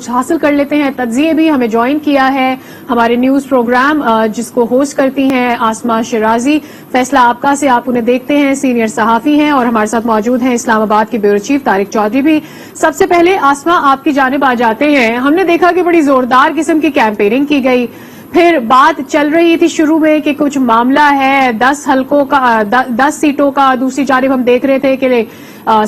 کچھ حاصل کر لیتے ہیں تجزیے بھی. ہمیں جوائن کیا ہے ہمارے نیوز پروگرام جس کو ہوسٹ کرتی ہیں آسما شرازی. فیصلہ آپ کا سے آپ انہیں دیکھتے ہیں, سینئر صحافی ہیں, اور ہمارے ساتھ موجود ہیں اسلام آباد کے بیورو چیف طارق چودھری بھی. سب سے پہلے آسما آپ کی جانب آ جاتے ہیں. ہم نے دیکھا کہ بڑی زوردار قسم کی کیمپیننگ کی گئی, پھر بات چل رہی تھی شروع میں کہ کچھ معاملہ ہے 10 حلقوں کا 10 سیٹوں کا, دوسری جانب ہم دیکھ رہے تھے کہ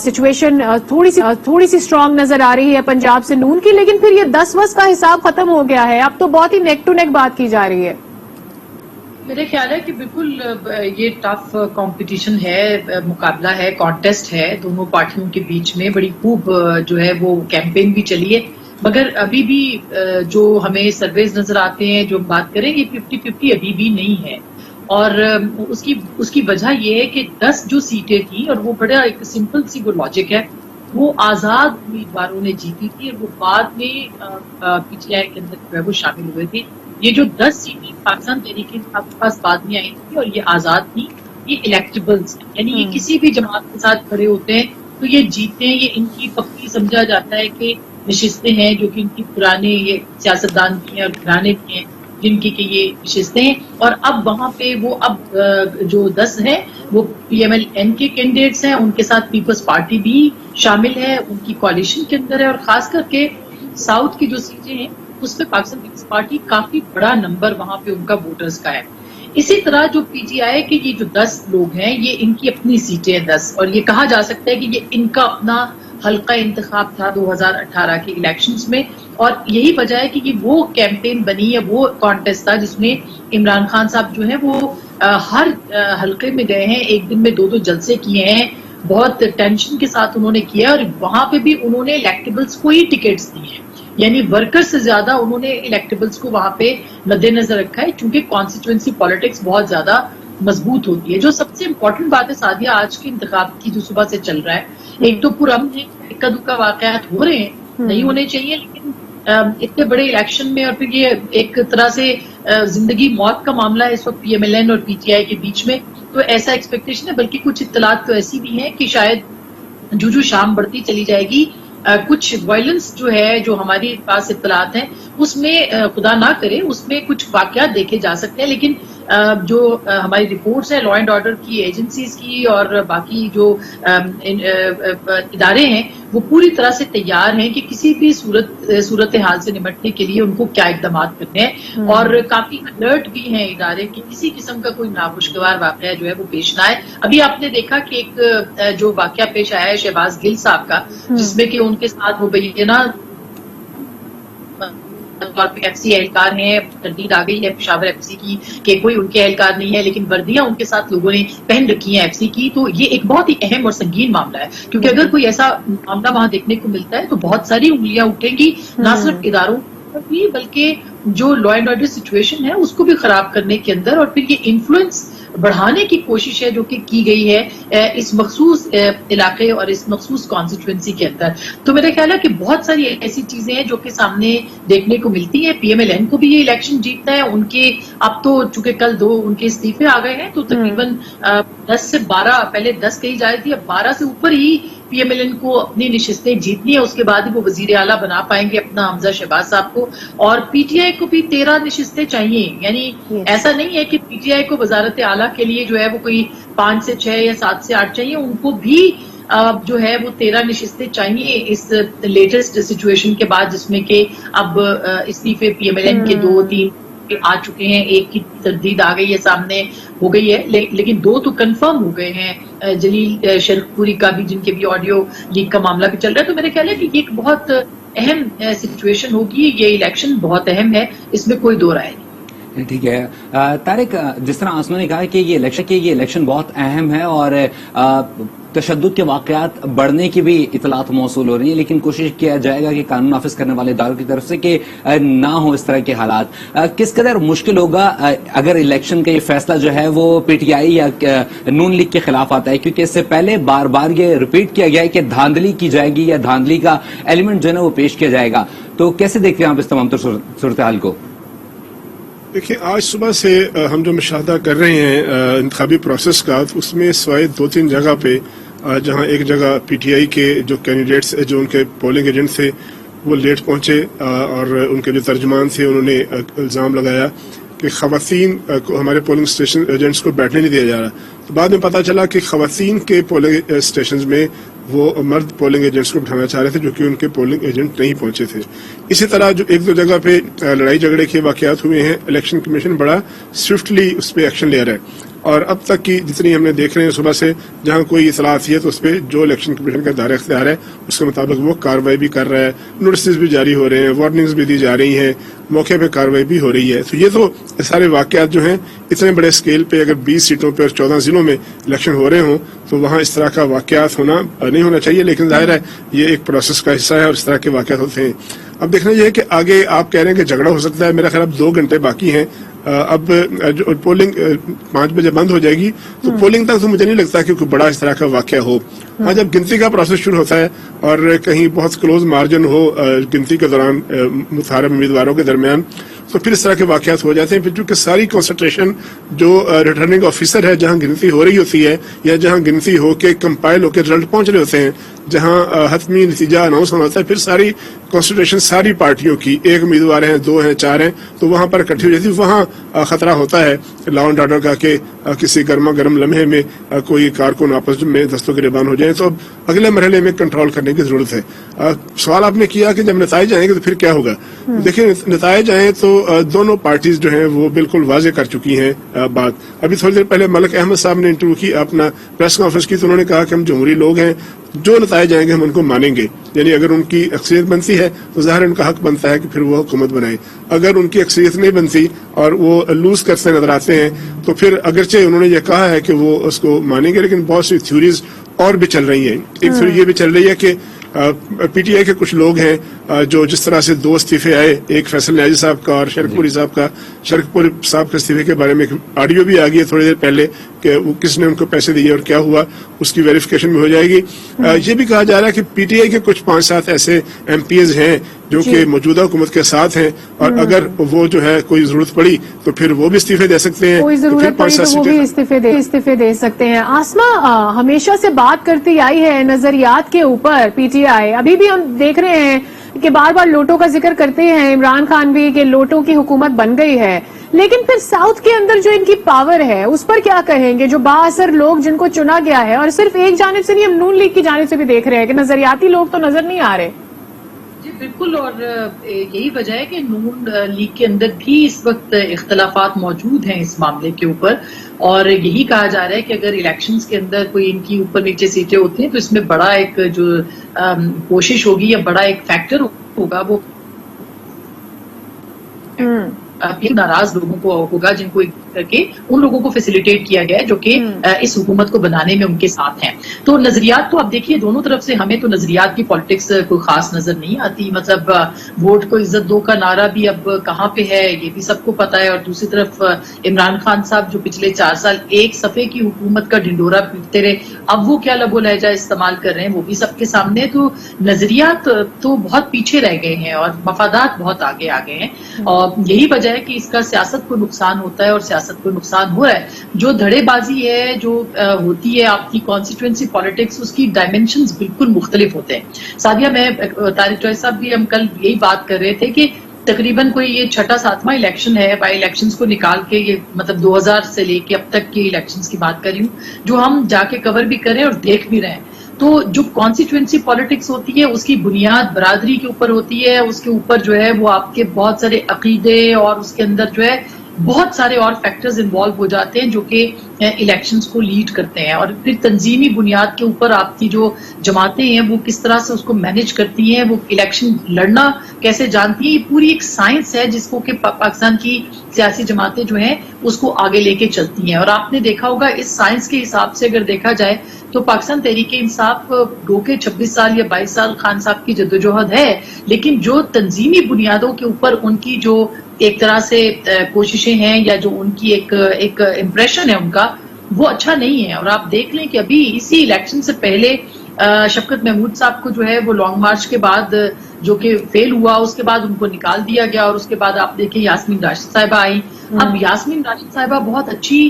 سچویشن تھوڑی سی اسٹرانگ نظر آ رہی ہے پنجاب سے نون کی, لیکن پھر یہ 10 کا حساب ختم ہو گیا ہے. اب تو بہت ہی نیک ٹو نیک بات کی جا رہی ہے. میرے خیال ہے کہ بالکل یہ ٹف کمپٹیشن ہے, مقابلہ ہے, کانٹیسٹ ہے دونوں پارٹیوں کے بیچ میں. بڑی خوب جو ہے وہ کیمپین بھی چلی ہے, مگر ابھی بھی جو ہمیں سرویز نظر آتے ہیں, جو بات کریں یہ 50-50 ابھی بھی نہیں ہے. اور اس کی وجہ یہ ہے کہ 10 جو سیٹیں تھیں, اور وہ بڑا ایک سمپل سی وہ لاجک ہے, وہ آزاد امیدواروں نے جیتی تھی, اور وہ بعد میں پی ٹی آئی کے اندر جو ہے وہ شامل ہوئے تھے. یہ جو 10 سیٹیں پاکستان تحریک انصاف کے پاس بعد میں آئی تھی اور یہ آزاد تھی, یہ الیکٹیبلز ہیں, یعنی یہ کسی بھی جماعت کے ساتھ کھڑے ہوتے ہیں تو یہ جیتے ہیں. یہ ان کی پکی سمجھا جاتا ہے کہ نشستیں ہیں جو کہ ان کی پرانے یہ سیاستدان کی ہیں اور گھرانے کی ہیں جن کی کہ یہ نشستیں ہیں. اور اب وہاں پہ وہ اب جو 10 ہیں وہ پی ایم ایل این کے کینڈیڈیٹس ہیں, ان کے ساتھ پیپلز پارٹی بھی شامل ہے, ان کی کوalition کے اندر ہے, اور خاص کر کے ساؤتھ کی جو سیٹیں ہیں اس پہ پاکستان پیپلز پارٹی کافی بڑا نمبر وہاں پہ ان کا ووٹرز کا ہے. اسی طرح جو پی ٹی آئی کہ یہ جو 10 لوگ ہیں یہ ان کی اپنی سیٹیں ہیں 10, اور یہ کہا جا سکتا ہے کہ یہ ان کا اپنا حلقہ انتخاب تھا 2018 کے الیکشنز میں, اور یہی وجہ ہے کہ یہ وہ کیمپین بنی ہے, وہ کانٹیسٹ تھا جس میں عمران خان صاحب جو ہیں وہ ہر حلقے میں گئے ہیں, ایک دن میں 2 جلسے کیے ہیں, بہت ٹینشن کے ساتھ انہوں نے کیا, اور وہاں پہ بھی انہوں نے الیکٹیبلز کو ہی ٹکٹس دی ہیں, یعنی ورکر سے زیادہ انہوں نے الیکٹیبلز کو وہاں پہ مد نظر رکھا ہے, چونکہ کانسٹیٹوئنسی پالیٹکس بہت زیادہ مضبوط ہوتی ہے. جو سب سے امپورٹنٹ بات ہے سعدیہ آج کے انتخاب کی جو صبح سے چل رہا ہے, ایک تو پرامن ہے, اکا دکا واقعات ہو رہے ہیں, نہیں ہونے چاہیے, لیکن اتنے بڑے الیکشن میں, اور پھر یہ ایک طرح سے زندگی موت کا معاملہ ہے اس وقت پی ایم ایل این اور پی ٹی آئی کے بیچ میں, تو ایسا ایکسپیکٹیشن ہے. بلکہ کچھ اطلاعات تو ایسی بھی ہیں کہ شاید جو شام بڑھتی چلی جائے گی, کچھ وائلنس جو ہے جو ہماری پاس اطلاعات ہیں اس میں خدا نہ کرے اس میں کچھ واقعات دیکھے جا سکتے ہیں, لیکن جو ہماری رپورٹس ہیں لا اینڈ آرڈر کی ایجنسیز کی اور باقی جو ادارے ہیں وہ پوری طرح سے تیار ہیں کہ کسی بھی صورتحال سے نمٹنے کے لیے ان کو کیا اقدامات کرنے ہیں, اور کافی الرٹ بھی ہیں ادارے کہ کسی قسم کا کوئی ناخوشگوار واقعہ جو ہے وہ پیش نہ آئے. ابھی آپ نے دیکھا کہ ایک جو واقعہ پیش آیا ہے شہباز گل صاحب کا, جس میں کہ ان کے ساتھ وہ بینہ ایف سی اہلکار ہیں, تردید آ گئی ہے پشاور ایف سی کی کہ کوئی ان کے اہلکار نہیں ہے, لیکن وردیاں ان کے ساتھ لوگوں نے پہن رکھی ہیں ایف سی کی. تو یہ ایک بہت ہی اہم اور سنگین معاملہ ہے, کیونکہ اگر کوئی ایسا معاملہ وہاں دیکھنے کو ملتا ہے تو بہت ساری انگلیاں اٹھیں گی, نہ صرف اداروں بھی بلکہ جو لا اینڈ آرڈر سچویشن ہے اس کو بھی خراب کرنے کے اندر, اور پھر یہ انفلوئنس بڑھانے کی کوشش ہے جو کہ کی گئی ہے اس مخصوص علاقے اور اس مخصوص کانسٹیٹوئنسی کے اندر. تو میرا خیال ہے کہ بہت ساری ایسی چیزیں ہیں جو کہ سامنے دیکھنے کو ملتی ہیں. پی ایم ایل این کو بھی یہ الیکشن جیتنا ہے, ان کے اب تو چونکہ کل 2 ان کے استعفے آ گئے ہیں تو تقریباً 10 سے 12, پہلے 10 کہی جا رہی تھی, اب 12 سے اوپر ہی پی ایم ایل این کو اپنی نشستیں جیتنی ہے, اس کے بعد ہی وہ وزیر اعلیٰ بنا پائیں گے اپنا حمزہ شہباز صاحب کو. اور پی ٹی آئی کو بھی 13 نشستیں چاہیے, یعنی ایسا نہیں ہے کہ پی ٹی آئی کو وزارت اعلیٰ کے لیے جو ہے وہ کوئی 5 سے 6 یا 7 سے 8 چاہیے, ان کو بھی جو ہے وہ 13 نشستیں چاہیے اس لیٹسٹ سچویشن کے بعد, جس میں کہ اب استعفے پی ایم ایل این کے 2-3 آ چکے ہیں, ایک کی تردید آ گئی ہے, سامنے ہو گئی ہے, لیکن 2 تو کنفرم ہو گئے ہیں, جلیل شرق پوری کا بھی جن کے بھی آڈیو لیک کا معاملہ بھی چل رہا ہے. تو میرے خیال ہے کہ یہ ایک بہت اہم سچویشن ہوگی, یہ الیکشن بہت اہم ہے, اس میں کوئی دو رائے نہیں. ٹھیک ہے طارق, جس طرح آسما نے کہا کہ یہ الیکشن بہت اہم ہے اور تشدد کے واقعات بڑھنے کی بھی اطلاعات موصول ہو رہی ہیں, لیکن کوشش کیا جائے گا کہ قانون نافذ کرنے والے اداروں کی طرف سے کہ نہ ہو اس طرح کے حالات. کس قدر مشکل ہوگا اگر الیکشن کا یہ فیصلہ جو ہے وہ پی ٹی آئی یا نون لیگ کے خلاف آتا ہے, کیونکہ اس سے پہلے بار بار یہ ریپیٹ کیا گیا ہے کہ دھاندلی کی جائے گی یا دھاندلی کا ایلیمنٹ جو ہے وہ پیش کیا جائے گا. تو کیسے دیکھتے ہیں آپ اس تمام صورتحال کو؟ دیکھیں, آج صبح سے ہم جو مشاہدہ کر رہے ہیں انتخابی پروسیس کا, اس میں سوائے 2-3 جگہ پہ جہاں ایک جگہ پی ٹی آئی کے جو کینڈیڈیٹس جو ان کے پولنگ ایجنٹ تھے وہ لیٹ پہنچے اور ان کے جو ترجمان تھے انہوں نے الزام لگایا کہ خواتین کو ہمارے پولنگ اسٹیشن ایجنٹس کو بیٹھنے نہیں دیا جا رہا. تو بعد میں پتا چلا کہ خواتین کے پولنگ اسٹیشنز میں وہ مرد پولنگ ایجنٹس کو بٹھانا چاہ رہے تھے جو کہ ان کے پولنگ ایجنٹ نہیں پہنچے تھے. اسی طرح جو ایک دو جگہ پہ لڑائی جھگڑے کے واقعات ہوئے ہیں, الیکشن کمیشن بڑا سوئفٹلی اس پہ ایکشن لے رہا ہے, اور اب تک کی جتنی ہم نے دیکھ رہے ہیں صبح سے جہاں کوئی اطلاع آتی ہے تو اس پہ جو الیکشن کمیشن کا دائرہ اختیار ہے اس کے مطابق وہ کارروائی بھی کر رہا ہے, نوٹسز بھی جاری ہو رہے ہیں, وارننگز بھی دی جا رہی ہیں, موقع پہ کارروائی بھی ہو رہی ہے. تو یہ تو سارے واقعات جو ہیں اتنے بڑے اسکیل پہ اگر 20 سیٹوں پہ اور 14 ضلعوں میں الیکشن ہو رہے ہوں تو وہاں اس طرح کا واقعات ہونا نہیں ہونا چاہیے, لیکن ظاہر ہے یہ ایک پروسیس کا حصہ ہے اور اس طرح کے واقعات ہوتے ہیں. اب دیکھنا یہ ہے کہ آگے آپ کہہ رہے ہیں کہ جھگڑا ہو سکتا ہے, میرا خیال اب 2 گھنٹے باقی ہیں. اب جو پولنگ 5 بجے بند ہو جائے گی تو پولنگ تک تو مجھے نہیں لگتا کہ کوئی بڑا اس طرح کا واقعہ ہو. ہاں جب گنتی کا پروسیس شروع ہوتا ہے اور کہیں بہت کلوز مارجن ہو گنتی کے دوران متحرک امیدواروں کے درمیان تو پھر اس طرح کے واقعات ہو جاتے ہیں. پھر چونکہ ساری کنسنٹریشن جو ریٹرننگ آفیسر ہے جہاں گنتی ہو رہی ہوتی ہے یا جہاں گنتی ہو کے کمپائل ہو کے رزلٹ پہنچ رہے ہوتے ہیں, جہاں حتمی نتیجہ اناؤنس ہونا ہوتا ہے, پھر ساری کنسنٹریشن ساری پارٹیوں کی, ایک امیدوار ہیں 2 ہیں 4 ہیں تو وہاں پر اکٹھی ہو جاتی ہے. وہاں خطرہ ہوتا ہے لا اینڈ آرڈر کا کہ کسی گرما گرم لمحے میں کوئی کارکن آپس میں دستوں گریبان ہو جائیں. تو اب اگلے مرحلے میں کنٹرول کرنے کی ضرورت ہے. سوال آپ نے کیا کہ جب نتائج آئیں گے تو پھر کیا ہوگا. دیکھیں نتائج آئیں تو دونوں پارٹیز جو ہیں وہ بالکل واضح کر چکی ہیں بات. ابھی تھوڑی دیر پہلے ملک احمد صاحب نے انٹرویو کی, اپنا پریس کانفرنس کی, تو انہوں نے کہا کہ ہم جمہوری لوگ ہیں, جو نتائج آئیں گے ہم ان کو مانیں گے. یعنی اگر ان کی اکثریت بنتی ہے تو ظاہر ان کا حق بنتا ہے کہ پھر وہ حکومت بنائیں. اگر ان کی اکثریت نہیں بنتی اور وہ لوز کرتے نظر آتے ہیں تو پھر اگرچہ انہوں نے یہ کہا ہے کہ وہ اس کو مانیں گے, لیکن بہت سی تھیوریز اور بھی چل رہی ہیں. ایک تھیوری یہ بھی چل رہی ہے کہ پی ٹی آئی کے کچھ لوگ ہیں جو جس طرح سے 2 استعفے آئے, ایک فیصل نیازی صاحب کا اور شرک پوری صاحب کا. شرک پوری صاحب کے استعفے کے بارے میں آڈیو بھی آ گئی ہے تھوڑی دیر پہلے کہ وہ کس نے ان کو پیسے دیے اور کیا ہوا, اس کی ویریفیکیشن بھی ہو جائے گی. یہ بھی کہا جا رہا ہے کہ پی ٹی آئی کے کچھ 5-7 ایسے ایم پی ایز ہیں جو کہ موجودہ حکومت کے ساتھ ہیں, اور اگر وہ جو ہے کوئی ضرورت پڑی تو پھر وہ بھی استعفے دے سکتے ہیں, کوئی ضرورت پڑی تو وہ بھی استعفے دے سکتے ہیں. آسما ہمیشہ سے بات کرتی آئی ہے نظریات کے اوپر پی ٹی آئی, ابھی بھی ہم دیکھ رہے ہیں کہ بار بار لوٹوں کا ذکر کرتے ہیں عمران خان بھی کہ لوٹوں کی حکومت بن گئی ہے, لیکن پھر ساؤتھ کے اندر جو ان کی پاور ہے اس پر کیا کہیں گے, جو با اثر لوگ جن کو چنا گیا ہے, اور صرف ایک جانب سے نہیں, ہم نون لیگ کی جانب سے بھی دیکھ رہے ہیں کہ نظریاتی لوگ تو نظر نہیں آ رہے. جی بالکل, اور یہی وجہ ہے کہ نون لیگ کے اندر بھی اس وقت اختلافات موجود ہیں اس معاملے کے اوپر, اور یہی کہا جا رہا ہے کہ اگر الیکشنز کے اندر کوئی ان کی اوپر نیچے سیٹیں ہوتی ہیں تو اس میں بڑا ایک جو کوشش ہوگی یا بڑا ایک فیکٹر ہوگا وہ ناراض لوگوں کو ہوگا, جن کو کر کے ان لوگوں کو فیسیلیٹیٹ کیا گیا ہے جو کہ اس حکومت کو بنانے میں ان کے ساتھ ہیں. تو نظریات تو اب دیکھیے دونوں طرف سے, ہمیں تو نظریات کی پالیٹکس کوئی خاص نظر نہیں آتی. مطلب ووٹ کو عزت دو کا نعرہ بھی اب کہاں پہ ہے یہ بھی سب کو پتا ہے, اور دوسری طرف عمران خان صاحب جو پچھلے 4 سال ایک صفحے کی حکومت کا ڈنڈورا پیٹتے رہے, اب وہ کیا لب و لہجہ استعمال کر رہے ہیں وہ بھی سب کے سامنے. تو نظریات تو بہت پیچھے رہ گئے ہیں اور مفادات بہت آگے آ گئے ہیں, اور یہی وجہ ہے کہ اس کا سیاست کو نقصان ہوتا ہے اور سیاست کو نقصان ہو رہا ہے. جو دھڑے بازی ہے جو ہوتی ہے آپ کی کانسٹیٹوئنسی پالیٹکس, اس کی ڈائمینشنز بالکل مختلف ہوتے ہیں. سعدیہ, میں طارق چوہے صاحب بھی ہم کل یہی بات کر رہے تھے کہ تقریباً کوئی یہ 6واں الیکشن ہے, بائی الیکشنز کو نکال کے, یہ مطلب 2000 سے لے کے اب تک کی الیکشنز کی بات کر رہی ہوں, جو ہم جا کے کور بھی کر رہے ہیں اور دیکھ بھی رہے ہیں. تو جو کانسٹیٹوئنسی پالیٹکس ہوتی ہے اس کی بنیاد برادری کے اوپر ہوتی ہے, اس کے اوپر جو ہے وہ آپ کے بہت سارے عقیدے اور اس کے اندر جو ہے بہت سارے اور فیکٹرز انوالو ہو جاتے ہیں جو کہ الیکشنز کو لیڈ کرتے ہیں. اور پھر تنظیمی بنیاد کے اوپر آپ کی جو جماعتیں ہیں وہ کس طرح سے اس کو مینیج کرتی ہیں, وہ الیکشن لڑنا کیسے جانتی ہیں, یہ پوری ایک سائنس ہے جس کو کہ پاکستان کی سیاسی جماعتیں جو ہیں اس کو آگے لے کے چلتی ہیں. اور آپ نے دیکھا ہوگا اس سائنس کے حساب سے اگر دیکھا جائے تو پاکستان تحریک انصاف گو کے 26 سال یا 22 سال خان صاحب کی جدوجہد ہے, لیکن جو تنظیمی بنیادوں کے اوپر ان کی جو ایک طرح سے کوششیں ہیں یا جو ان کی ایک امپریشن ہے ان کا, وہ اچھا نہیں ہے. اور آپ دیکھ لیں کہ ابھی اسی الیکشن سے پہلے شفقت محمود صاحب کو جو ہے وہ لانگ مارچ کے بعد جو کہ فیل ہوا, اس کے بعد ان کو نکال دیا گیا, اور اس کے بعد آپ دیکھیں یاسمین راشد صاحبہ آئی. اب یاسمین راشد صاحبہ بہت اچھی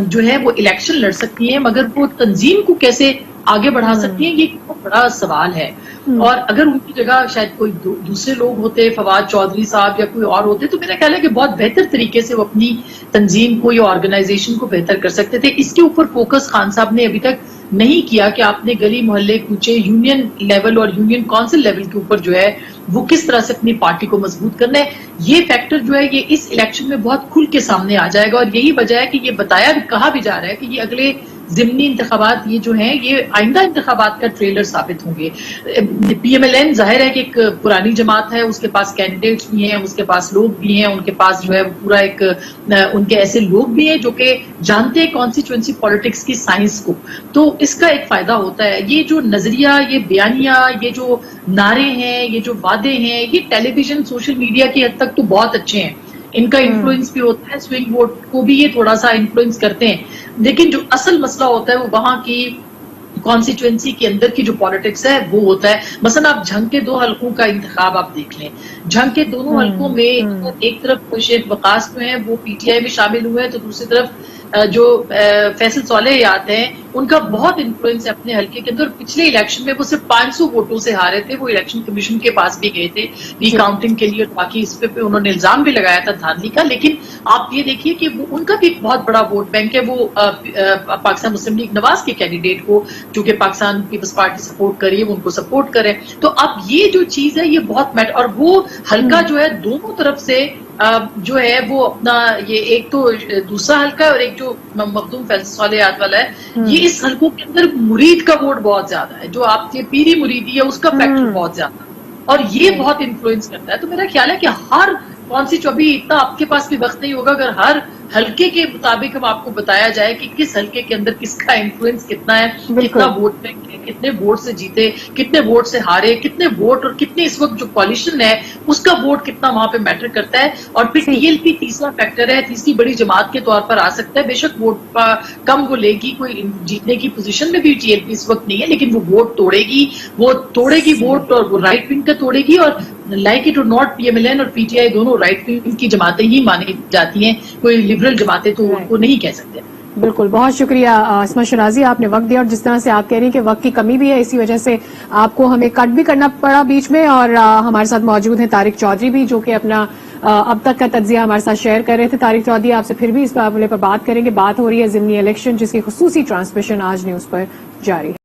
جو ہے وہ الیکشن لڑ سکتی ہیں, مگر وہ تنظیم کو کیسے آگے بڑھا سکتی ہیں، یہ ایک بہت بڑا سوال ہے. اور اگر ان کی جگہ شاید کوئی دوسرے لوگ ہوتے، فواد چودھری صاحب یا کوئی اور ہوتے، تو میرا خیال ہے کہ بہت بہتر طریقے سے وہ اپنی تنظیم کو یا آرگنائزیشن کو بہتر کر سکتے تھے. اس کے اوپر فوکس خان صاحب نے ابھی تک نہیں کیا کہ آپ نے گلی محلے کوچے یونین لیول اور یونین کونسل لیول کے اوپر جو ہے وہ کس طرح سے اپنی پارٹی کو مضبوط کرنا ہے. یہ فیکٹر جو ہے یہ اس الیکشن میں بہت کھل کے سامنے آ جائے گا، اور یہی وجہ ہے کہ یہ کہا بھی جا رہا ہے کہ یہ اگلے ضمنی انتخابات یہ جو ہیں یہ آئندہ انتخابات کا ٹریلر ثابت ہوں گے. پی ایم ایل این ظاہر ہے کہ ایک پرانی جماعت ہے، اس کے پاس کینڈیڈیٹس بھی ہیں، اس کے پاس لوگ بھی ہیں، ان کے پاس جو ہے پورا ایک ان کے ایسے لوگ بھی ہیں جو کہ جانتے ہیں کانسٹیچوئنسی پالیٹکس کی سائنس کو. تو اس کا ایک فائدہ ہوتا ہے. یہ جو نظریہ، یہ بیانیہ، یہ جو نعرے ہیں، یہ جو وعدے ہیں، یہ ٹیلی ویژن سوشل میڈیا کی حد تک تو بہت اچھے ہیں، ان کا انفلوئنس بھی ہوتا ہے، سوئنگ ووٹ کو بھی یہ تھوڑا سا انفلوئنس کرتے ہیں. لیکن جو اصل مسئلہ ہوتا ہے وہ وہاں کی کانسٹیچوئنسی کے اندر کی جو پالیٹکس ہے وہ ہوتا ہے. مثلا آپ جھنگ کے 2 حلقوں کا انتخاب آپ دیکھ لیں. جھنگ کے دونوں حلقوں میں ایک طرف شیخ وقاص جو ہیں وہ پی ٹی آئی میں شامل ہوئے ہیں، تو دوسری طرف جو فیصل صالح ہیں ان کا بہت انفلوئنس ہے اپنے حلقے کے اندر. پچھلے الیکشن میں وہ صرف 500 ووٹوں سے ہارے تھے. وہ الیکشن کمیشن کے پاس بھی گئے تھے ری کاؤنٹنگ کے لیے، اور باقی اس پہ انہوں نے الزام بھی لگایا تھا دھاندلی کا. لیکن آپ یہ دیکھیے کہ ان کا بھی ایک بہت بڑا ووٹ بینک ہے. وہ پاکستان مسلم لیگ نواز کے کینڈیڈیٹ کو جو کہ پاکستان پیپلز پارٹی سپورٹ کر رہی ہے وہ ان کو سپورٹ کرے. تو اب یہ جو چیز ہے یہ بہت میٹر، اور وہ حلقہ جو ہے دونوں طرف سے جو ہے وہ اپنا یہ ایک تو دوسرا حلقہ ہے اور ایک جو مخدوم فیصل صالحات والا ہے، یہ اس حلقوں کے اندر مرید کا ووٹ بہت زیادہ ہے. جو آپ کے پیری مریدی ہے اس کا فیکٹر بہت زیادہ ہے، اور یہ بہت انفلوئنس کرتا ہے. تو میرا خیال ہے کہ ہر ابھی اتنا آپ کے پاس بھی وقت نہیں ہوگا اگر ہر حلقے کے مطابق ہم آپ کو بتایا جائے کہ کس حلقے کے اندر کس کا انفلوئنس کتنا ہے، کتنا ووٹ بینک ہے، کتنے ووٹ سے جیتے، کتنے ووٹ سے ہارے، کتنے ووٹ اور کتنے اس وقت جو کوalition ہے اس کا ووٹ کتنا وہاں پہ میٹر کرتا ہے. اور پھر ٹی ایل پی تیسرا فیکٹر ہے، تیسری بڑی جماعت کے طور پر آ سکتا ہے. بے شک ووٹ کم وہ لے گی، کوئی جیتنے کی پوزیشن میں بھی ٹی ایل پی اس وقت نہیں ہے، لیکن وہ ووٹ توڑے گی ووٹ، اور وہ رائٹ ونگ کا توڑے گی. اور لائک اٹ اور not P M L N اور پی ٹی آئی دونوں رائٹ ونگ کی جماعتیں ہی مانی جاتی ہیں، کوئی لبرل جماعتیں تو ان کو نہیں کہہ سکتے. بالکل، بہت شکریہ اسما شرازی، آپ نے وقت دیا، اور جس طرح سے آپ کہہ رہی ہیں کہ وقت کی کمی بھی ہے، اسی وجہ سے آپ کو ہمیں کٹ بھی کرنا پڑا بیچ میں. اور ہمارے ساتھ موجود ہیں طارق چودھری بھی، جو کہ اپنا اب تک کا تجزیہ ہمارے ساتھ شیئر کر رہے تھے. طارق چودھری، آپ سے پھر بھی اس معاملے پر بات کریں گے. بات ہو رہی ہے ضمنی الیکشن جس کی خصوصی ٹرانسمیشن آج نیوز پر جاری ہے.